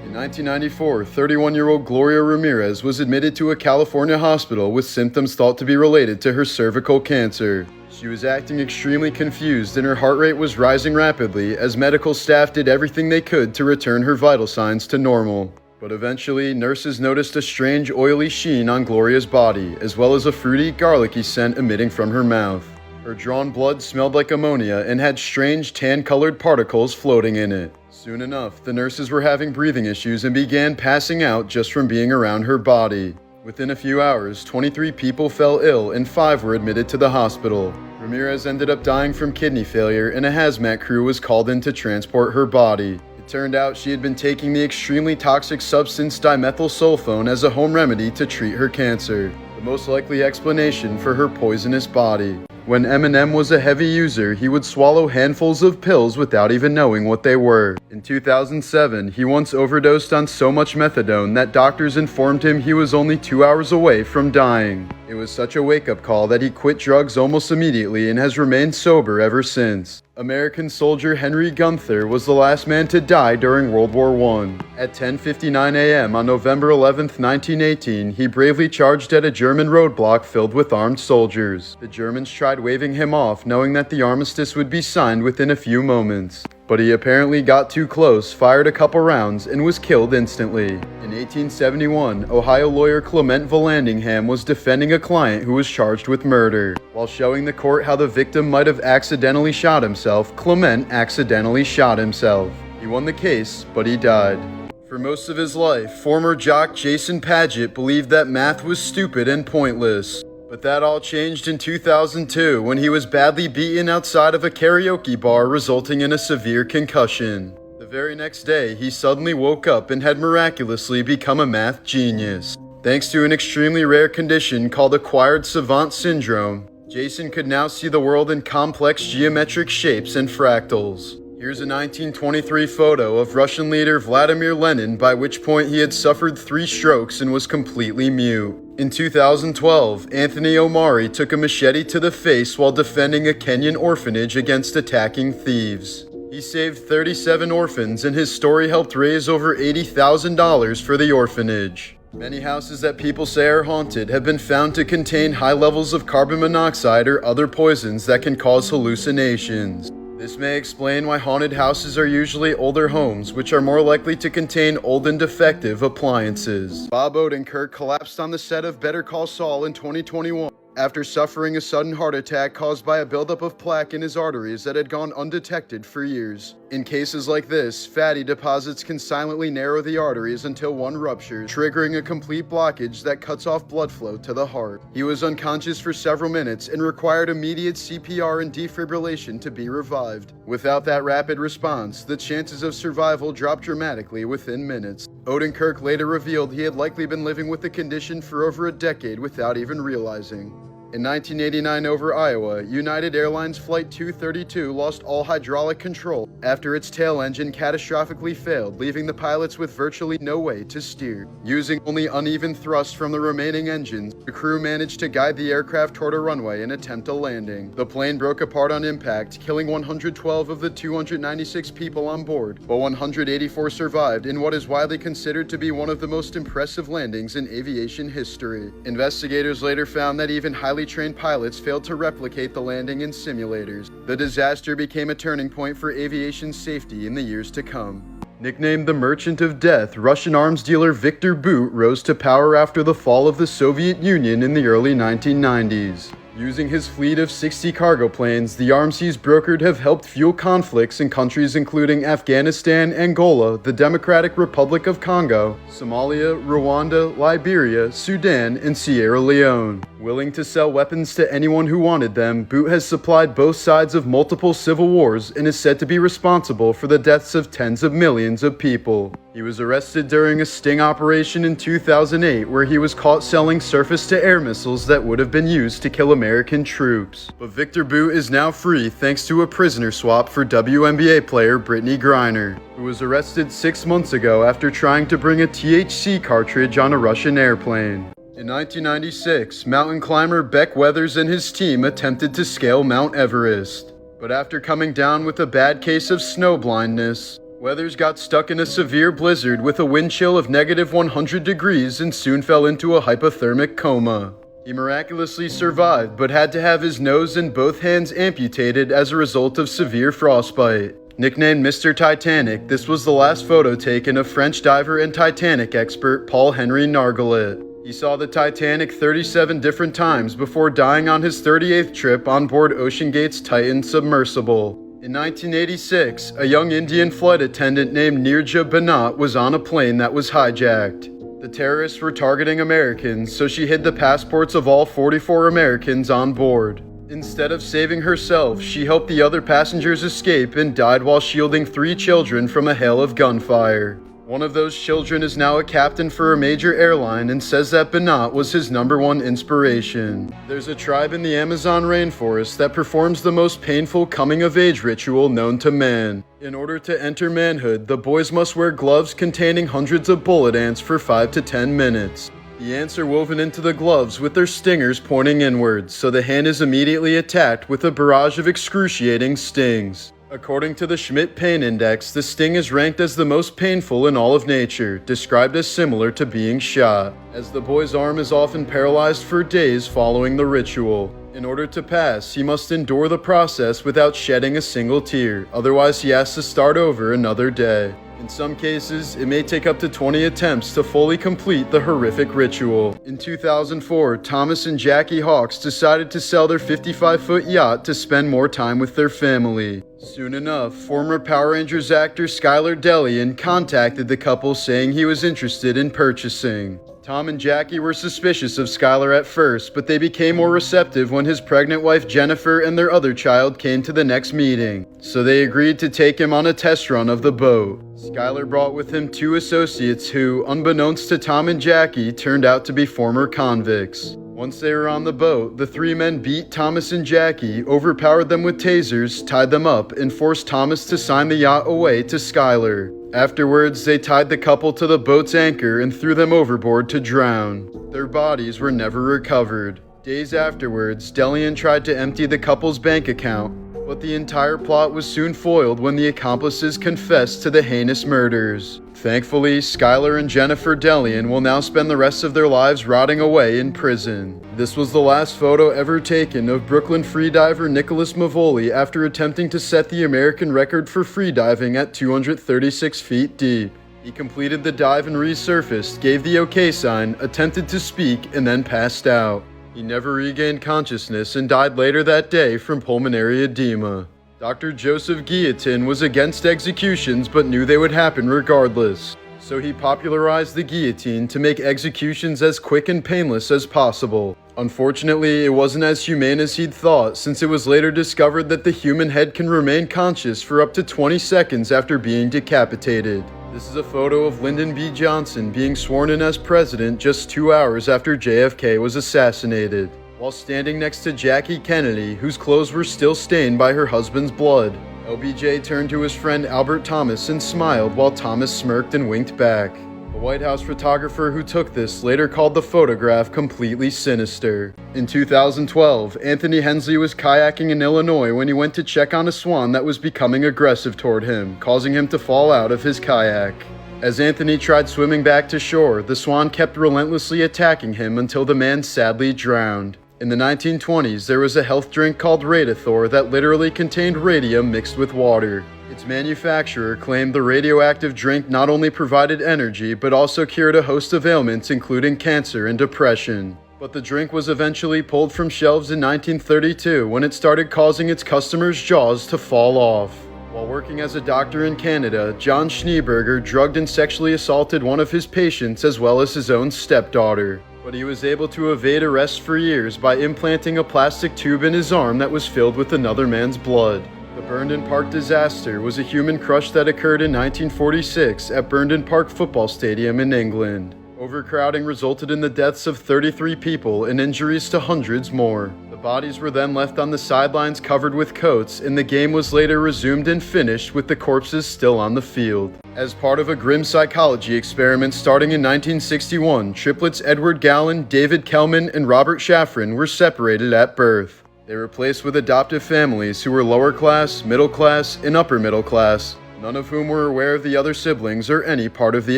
In 1994, 31-year-old Gloria Ramirez was admitted to a California hospital with symptoms thought to be related to her cervical cancer. She was acting extremely confused and her heart rate was rising rapidly as medical staff did everything they could to return her vital signs to normal. But eventually, nurses noticed a strange oily sheen on Gloria's body, as well as a fruity, garlicky scent emitting from her mouth. Her drawn blood smelled like ammonia and had strange tan-colored particles floating in it. Soon enough, the nurses were having breathing issues and began passing out just from being around her body. Within a few hours, 23 people fell ill and 5 were admitted to the hospital. Ramirez ended up dying from kidney failure and a hazmat crew was called in to transport her body. It turned out she had been taking the extremely toxic substance dimethylsulfone as a home remedy to treat her cancer, the most likely explanation for her poisonous body. When Eminem was a heavy user, he would swallow handfuls of pills without even knowing what they were. In 2007, he once overdosed on so much methadone that doctors informed him he was only 2 hours away from dying. It was such a wake-up call that he quit drugs almost immediately and has remained sober ever since. American soldier Henry Gunther was the last man to die during World War I. At 10:59 a.m. on November 11, 1918, he bravely charged at a German roadblock filled with armed soldiers. The Germans tried waving him off, knowing that the armistice would be signed within a few moments. But he apparently got too close, fired a couple rounds, and was killed instantly. In 1871, Ohio lawyer Clement Vallandigham was defending a client who was charged with murder. While showing the court how the victim might have accidentally shot himself, Clement accidentally shot himself. He won the case, but he died. For most of his life, former jock Jason Padgett believed that math was stupid and pointless. But that all changed in 2002 when he was badly beaten outside of a karaoke bar, resulting in a severe concussion. The very next day, he suddenly woke up and had miraculously become a math genius. Thanks to an extremely rare condition called acquired savant syndrome, Jason could now see the world in complex geometric shapes and fractals. Here's a 1923 photo of Russian leader Vladimir Lenin, by which point he had suffered 3 strokes and was completely mute. In 2012, Anthony Omari took a machete to the face while defending a Kenyan orphanage against attacking thieves. He saved 37 orphans and his story helped raise over $80,000 for the orphanage. Many houses that people say are haunted have been found to contain high levels of carbon monoxide or other poisons that can cause hallucinations. This may explain why haunted houses are usually older homes, which are more likely to contain old and defective appliances. Bob Odenkirk collapsed on the set of Better Call Saul in 2021 after suffering a sudden heart attack caused by a buildup of plaque in his arteries that had gone undetected for years. In cases like this, fatty deposits can silently narrow the arteries until one ruptures, triggering a complete blockage that cuts off blood flow to the heart. He was unconscious for several minutes and required immediate CPR and defibrillation to be revived. Without that rapid response, the chances of survival dropped dramatically within minutes. Odenkirk later revealed he had likely been living with the condition for over a decade without even realizing. In 1989 over Iowa, United Airlines Flight 232 lost all hydraulic control after its tail engine catastrophically failed, leaving the pilots with virtually no way to steer. Using only uneven thrust from the remaining engines, the crew managed to guide the aircraft toward a runway and attempt a landing. The plane broke apart on impact, killing 112 of the 296 people on board, but 184 survived in what is widely considered to be one of the most impressive landings in aviation history. Investigators later found that even highly trained pilots failed to replicate the landing in simulators. The disaster became a turning point for aviation safety in the years to come. Nicknamed the Merchant of Death, Russian arms dealer Victor Bout rose to power after the fall of the Soviet Union in the early 1990s. Using his fleet of 60 cargo planes, the arms he's brokered have helped fuel conflicts in countries including Afghanistan, Angola, the Democratic Republic of Congo, Somalia, Rwanda, Liberia, Sudan, and Sierra Leone. Willing to sell weapons to anyone who wanted them, Bout has supplied both sides of multiple civil wars and is said to be responsible for the deaths of tens of millions of people. He was arrested during a sting operation in 2008 where he was caught selling surface-to-air missiles that would have been used to kill American troops. But Victor Bout is now free thanks to a prisoner swap for WNBA player Brittany Griner, who was arrested 6 months ago after trying to bring a THC cartridge on a Russian airplane. In 1996, mountain climber Beck Weathers and his team attempted to scale Mount Everest. But after coming down with a bad case of snow blindness, Weathers got stuck in a severe blizzard with a wind chill of -100 degrees and soon fell into a hypothermic coma. He miraculously survived, but had to have his nose and both hands amputated as a result of severe frostbite. Nicknamed Mr. Titanic, this was the last photo taken of French diver and Titanic expert Paul-Henri Nargeolet. He saw the Titanic 37 different times before dying on his 38th trip on board OceanGate's Titan submersible. In 1986, a young Indian flight attendant named Nirja Banat was on a plane that was hijacked. The terrorists were targeting Americans, so she hid the passports of all 44 Americans on board. Instead of saving herself, she helped the other passengers escape and died while shielding 3 children from a hail of gunfire. One of those children is now a captain for a major airline and says that Banat was his #1 inspiration. There's a tribe in the Amazon rainforest that performs the most painful coming-of-age ritual known to man. In order to enter manhood, the boys must wear gloves containing hundreds of bullet ants for 5 to 10 minutes. The ants are woven into the gloves with their stingers pointing inwards, so the hand is immediately attacked with a barrage of excruciating stings. According to the Schmidt Pain Index, the sting is ranked as the most painful in all of nature, described as similar to being shot, as the boy's arm is often paralyzed for days following the ritual. In order to pass, he must endure the process without shedding a single tear, otherwise he has to start over another day. In some cases, it may take up to 20 attempts to fully complete the horrific ritual. In 2004, Thomas and Jackie Hawks decided to sell their 55-foot yacht to spend more time with their family. Soon enough, former Power Rangers actor Skylar Delian contacted the couple saying he was interested in purchasing. Tom and Jackie were suspicious of Skylar at first, but they became more receptive when his pregnant wife Jennifer and their other child came to the next meeting, so they agreed to take him on a test run of the boat. Skylar brought with him 2 associates who, unbeknownst to Tom and Jackie, turned out to be former convicts. Once they were on the boat, the 3 men beat Thomas and Jackie, overpowered them with tasers, tied them up, and forced Thomas to sign the yacht away to Skylar. Afterwards, they tied the couple to the boat's anchor and threw them overboard to drown. Their bodies were never recovered. Days afterwards, Delian tried to empty the couple's bank account, but the entire plot was soon foiled when the accomplices confessed to the heinous murders. Thankfully, Skylar and Jennifer Delian will now spend the rest of their lives rotting away in prison. This was the last photo ever taken of Brooklyn freediver Nicholas Mavoli after attempting to set the American record for freediving at 236 feet deep. He completed the dive and resurfaced, gave the OK sign, attempted to speak, and then passed out. He never regained consciousness and died later that day from pulmonary edema. Dr. Joseph Guillotin was against executions but knew they would happen regardless. So he popularized the guillotine to make executions as quick and painless as possible. Unfortunately, it wasn't as humane as he'd thought, since it was later discovered that the human head can remain conscious for up to 20 seconds after being decapitated. This is a photo of Lyndon B. Johnson being sworn in as president just 2 hours after JFK was assassinated. while standing next to Jackie Kennedy, whose clothes were still stained by her husband's blood. LBJ turned to his friend Albert Thomas and smiled while Thomas smirked and winked back. The White House photographer who took this later called the photograph completely sinister. In 2012, Anthony Hensley was kayaking in Illinois when he went to check on a swan that was becoming aggressive toward him, causing him to fall out of his kayak. As Anthony tried swimming back to shore, the swan kept relentlessly attacking him until the man sadly drowned. In the 1920s, there was a health drink called Radithor that literally contained radium mixed with water. Its manufacturer claimed the radioactive drink not only provided energy, but also cured a host of ailments including cancer and depression. But the drink was eventually pulled from shelves in 1932 when it started causing its customers' jaws to fall off. While working as a doctor in Canada, John Schneeberger drugged and sexually assaulted one of his patients as well as his own stepdaughter. But he was able to evade arrest for years by implanting a plastic tube in his arm that was filled with another man's blood. The Burnden Park disaster was a human crush that occurred in 1946 at Burnden Park Football Stadium in England. Overcrowding resulted in the deaths of 33 people and injuries to hundreds more. The bodies were then left on the sidelines covered with coats, and the game was later resumed and finished with the corpses still on the field. As part of a grim psychology experiment starting in 1961, triplets Edward Gallen, David Kelman, and Robert Shafran were separated at birth. They were placed with adoptive families who were lower class, middle class, and upper middle class, none of whom were aware of the other siblings or any part of the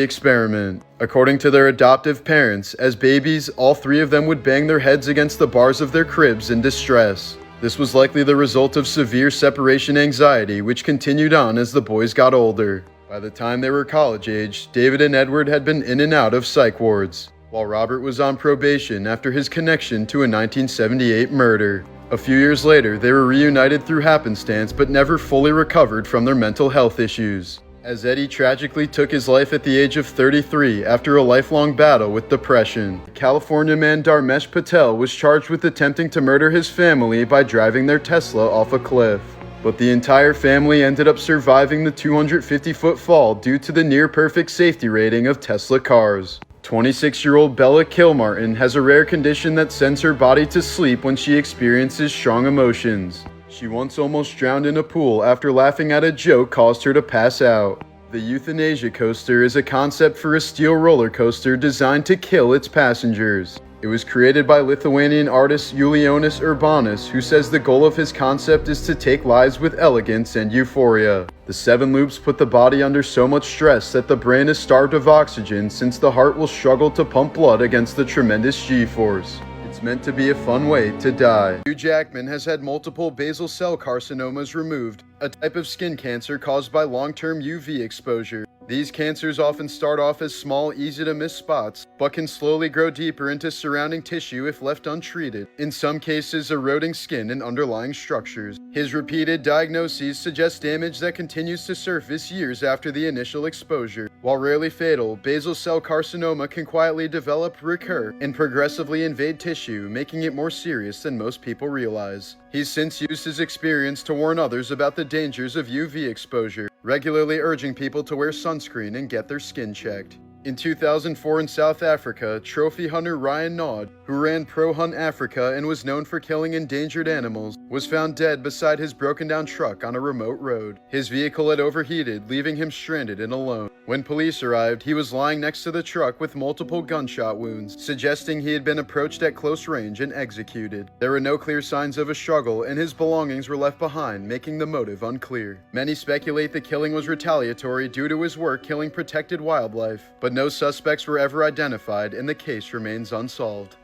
experiment. According to their adoptive parents, as babies, all three of them would bang their heads against the bars of their cribs in distress. This was likely the result of severe separation anxiety, which continued on as the boys got older. By the time they were college age, David and Edward had been in and out of psych wards, while Robert was on probation after his connection to a 1978 murder. A few years later, they were reunited through happenstance but never fully recovered from their mental health issues, as Eddie tragically took his life at the age of 33 after a lifelong battle with depression. California man Dharmesh Patel was charged with attempting to murder his family by driving their Tesla off a cliff. But the entire family ended up surviving the 250-foot fall due to the near-perfect safety rating of Tesla cars. 26-year-old Bella Kilmartin has a rare condition that sends her body to sleep when she experiences strong emotions. She once almost drowned in a pool after laughing at a joke caused her to pass out. The euthanasia coaster is a concept for a steel roller coaster designed to kill its passengers. It was created by Lithuanian artist Julijonas Urbanas, who says the goal of his concept is to take lives with elegance and euphoria. The 7 loops put the body under so much stress that the brain is starved of oxygen, since the heart will struggle to pump blood against the tremendous G-force. It's meant to be a fun way to die. Hugh Jackman has had multiple basal cell carcinomas removed, a type of skin cancer caused by long-term UV exposure. These cancers often start off as small, easy-to-miss spots, but can slowly grow deeper into surrounding tissue if left untreated, in some cases eroding skin and underlying structures. His repeated diagnoses suggest damage that continues to surface years after the initial exposure. While rarely fatal, basal cell carcinoma can quietly develop, recur, and progressively invade tissue, making it more serious than most people realize. He's since used his experience to warn others about the dangers of UV exposure, regularly urging people to wear sunscreen and get their skin checked. In 2004 in South Africa, trophy hunter Ryan Naud, who ran Pro Hunt Africa and was known for killing endangered animals, was found dead beside his broken-down truck on a remote road. His vehicle had overheated, leaving him stranded and alone. When police arrived, he was lying next to the truck with multiple gunshot wounds, suggesting he had been approached at close range and executed. There were no clear signs of a struggle, and his belongings were left behind, making the motive unclear. Many speculate the killing was retaliatory due to his work killing protected wildlife, but no suspects were ever identified, and the case remains unsolved.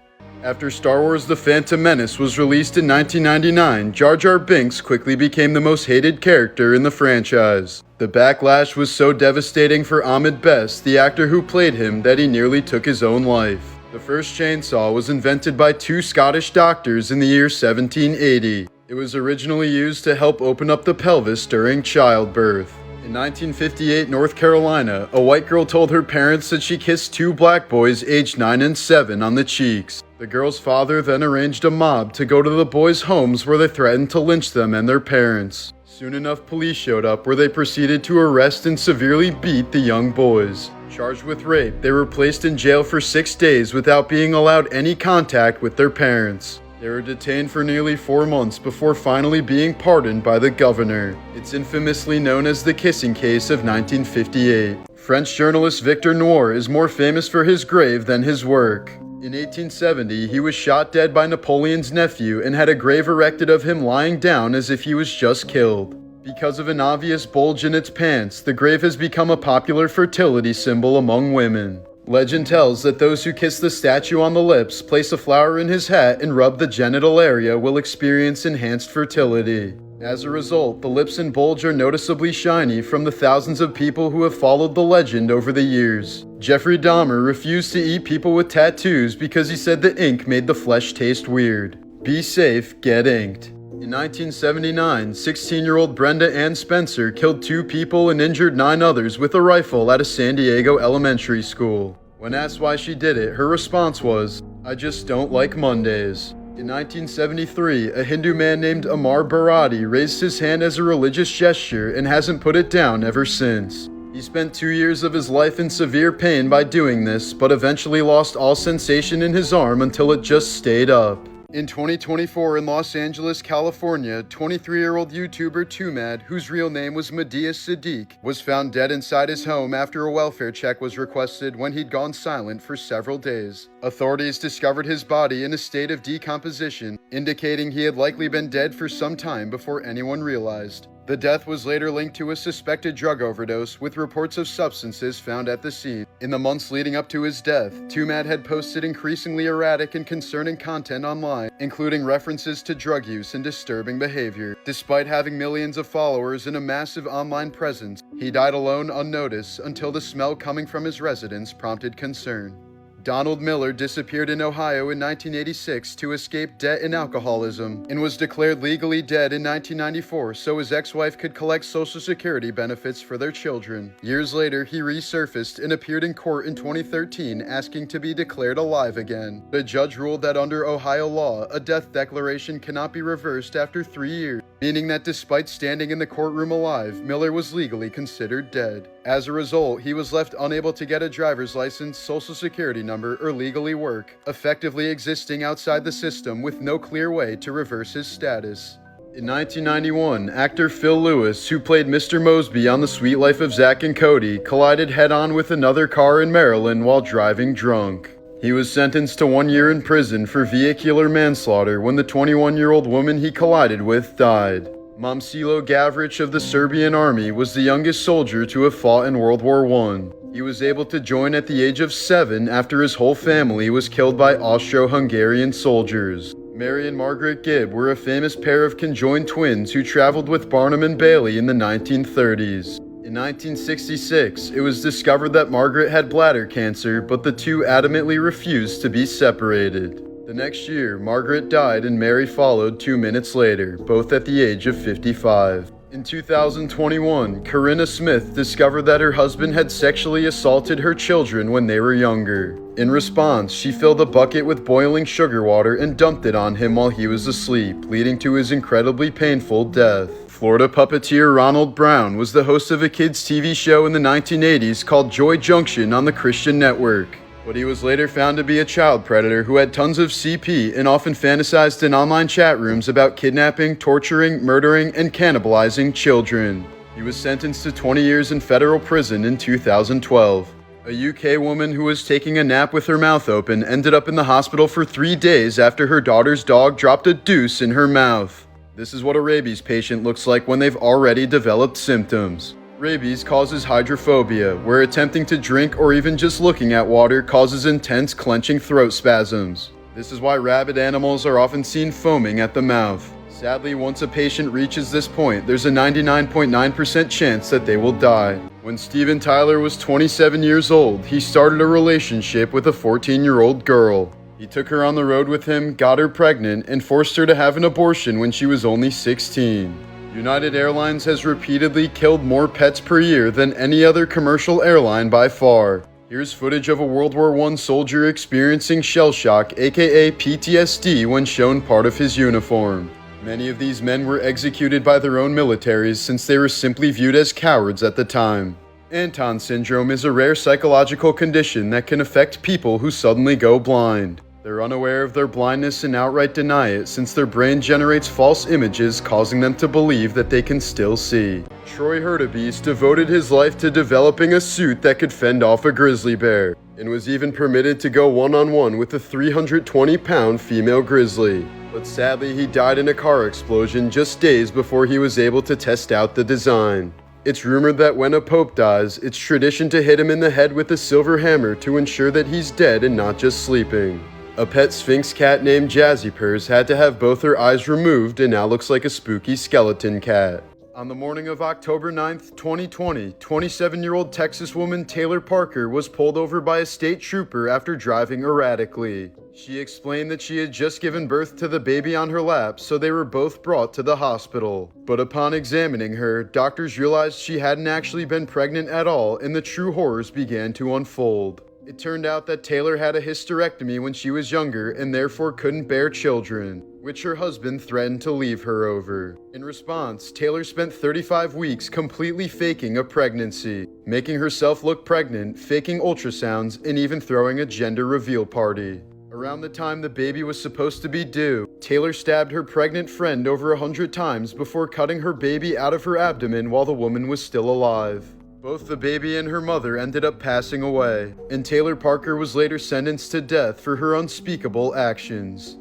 After Star Wars The Phantom Menace was released in 1999, Jar Jar Binks quickly became the most hated character in the franchise. The backlash was so devastating for Ahmed Best, the actor who played him, that he nearly took his own life. The first chainsaw was invented by 2 Scottish doctors in the year 1780. It was originally used to help open up the pelvis during childbirth. In 1958 North Carolina, a white girl told her parents that she kissed 2 black boys aged 9 and 7 on the cheeks. The girl's father then arranged a mob to go to the boys' homes where they threatened to lynch them and their parents. Soon enough, police showed up where they proceeded to arrest and severely beat the young boys. Charged with rape, they were placed in jail for 6 days without being allowed any contact with their parents. They were detained for nearly 4 months before finally being pardoned by the governor. It's infamously known as the kissing case of 1958. French journalist Victor Noir is more famous for his grave than his work. In 1870, he was shot dead by Napoleon's nephew and had a grave erected of him lying down as if he was just killed. Because of an obvious bulge in its pants, the grave has become a popular fertility symbol among women. Legend tells that those who kiss the statue on the lips, place a flower in his hat, and rub the genital area will experience enhanced fertility. As a result, the lips and bulge are noticeably shiny from the thousands of people who have followed the legend over the years. Jeffrey Dahmer refused to eat people with tattoos because he said the ink made the flesh taste weird. Be safe, get inked. In 1979, 16-year-old Brenda Ann Spencer killed 2 people and injured 9 others with a rifle at a San Diego elementary school. When asked why she did it, her response was, "I just don't like Mondays." In 1973, a Hindu man named Amar Bharati raised his hand as a religious gesture and hasn't put it down ever since. He spent 2 years of his life in severe pain by doing this, but eventually lost all sensation in his arm until it just stayed up. In 2024 in Los Angeles, California, 23-year-old YouTuber Tumad, whose real name was Medea Siddiq, was found dead inside his home after a welfare check was requested when he'd gone silent for several days. Authorities discovered his body in a state of decomposition, indicating he had likely been dead for some time before anyone realized. The death was later linked to a suspected drug overdose, with reports of substances found at the scene. In the months leading up to his death, Tumad had posted increasingly erratic and concerning content online, including references to drug use and disturbing behavior. Despite having millions of followers and a massive online presence, he died alone unnoticed until the smell coming from his residence prompted concern. Donald Miller disappeared in Ohio in 1986 to escape debt and alcoholism, and was declared legally dead in 1994 so his ex-wife could collect Social Security benefits for their children. Years later, he resurfaced and appeared in court in 2013 asking to be declared alive again. The judge ruled that under Ohio law, a death declaration cannot be reversed after 3 years, meaning that despite standing in the courtroom alive, Miller was legally considered dead. As a result, he was left unable to get a driver's license, Social Security number, or legally work, effectively existing outside the system with no clear way to reverse his status. In 1991, actor Phil Lewis, who played Mr. Mosby on The Sweet Life of Zack and Cody, collided head-on with another car in Maryland while driving drunk. He was sentenced to 1 year in prison for vehicular manslaughter when the 21-year-old woman he collided with died. Momcilo Gavrich of the Serbian army was the youngest soldier to have fought in World War I. He was able to join at the age of 7 after his whole family was killed by Austro-Hungarian soldiers. Mary and Margaret Gibb were a famous pair of conjoined twins who traveled with Barnum and Bailey in the 1930s. In 1966, it was discovered that Margaret had bladder cancer, but the two adamantly refused to be separated. The next year, Margaret died and Mary followed 2 minutes later, both at the age of 55. In 2021, Corinna Smith discovered that her husband had sexually assaulted her children when they were younger. In response, she filled a bucket with boiling sugar water and dumped it on him while he was asleep, leading to his incredibly painful death. Florida puppeteer Ronald Brown was the host of a kids' TV show in the 1980s called Joy Junction on the Christian Network. But he was later found to be a child predator who had tons of CP and often fantasized in online chat rooms about kidnapping, torturing, murdering, and cannibalizing children. He was sentenced to 20 years in federal prison in 2012. A UK woman who was taking a nap with her mouth open ended up in the hospital for 3 days after her daughter's dog dropped a deuce in her mouth. This is what a rabies patient looks like when they've already developed symptoms. Rabies causes hydrophobia, where attempting to drink or even just looking at water causes intense clenching throat spasms. This is why rabid animals are often seen foaming at the mouth. Sadly, once a patient reaches this point, there's a 99.9% chance that they will die. When Steven Tyler was 27 years old, he started a relationship with a 14-year-old girl. He took her on the road with him, got her pregnant, and forced her to have an abortion when she was only 16. United Airlines has repeatedly killed more pets per year than any other commercial airline by far. Here's footage of a World War I soldier experiencing shell shock, aka PTSD, when shown part of his uniform. Many of these men were executed by their own militaries since they were simply viewed as cowards at the time. Anton syndrome is a rare psychological condition that can affect people who suddenly go blind. Their They're unaware of their blindness and outright deny it since their brain generates false images causing them to believe that they can still see. Troy Hurtubise devoted his life to developing a suit that could fend off a grizzly bear, and was even permitted to go one-on-one with a 320-pound female grizzly. But sadly, he died in a car explosion just days before he was able to test out the design. It's rumored that when a pope dies, it's tradition to hit him in the head with a silver hammer to ensure that he's dead and not just sleeping. A pet Sphinx cat named Jazzy Purrs had to have both her eyes removed and now looks like a spooky skeleton cat. On the morning of October 9th, 2020, 27-year-old Texas woman Taylor Parker was pulled over by a state trooper after driving erratically. She explained that she had just given birth to the baby on her lap, so they were both brought to the hospital. But upon examining her, doctors realized she hadn't actually been pregnant at all, and the true horrors began to unfold. It turned out that Taylor had a hysterectomy when she was younger and therefore couldn't bear children, which her husband threatened to leave her over. In response, Taylor spent 35 weeks completely faking a pregnancy, making herself look pregnant, faking ultrasounds, and even throwing a gender reveal party. Around the time the baby was supposed to be due, Taylor stabbed her pregnant friend over 100 times before cutting her baby out of her abdomen while the woman was still alive. Both the baby and her mother ended up passing away, and Taylor Parker was later sentenced to death for her unspeakable actions.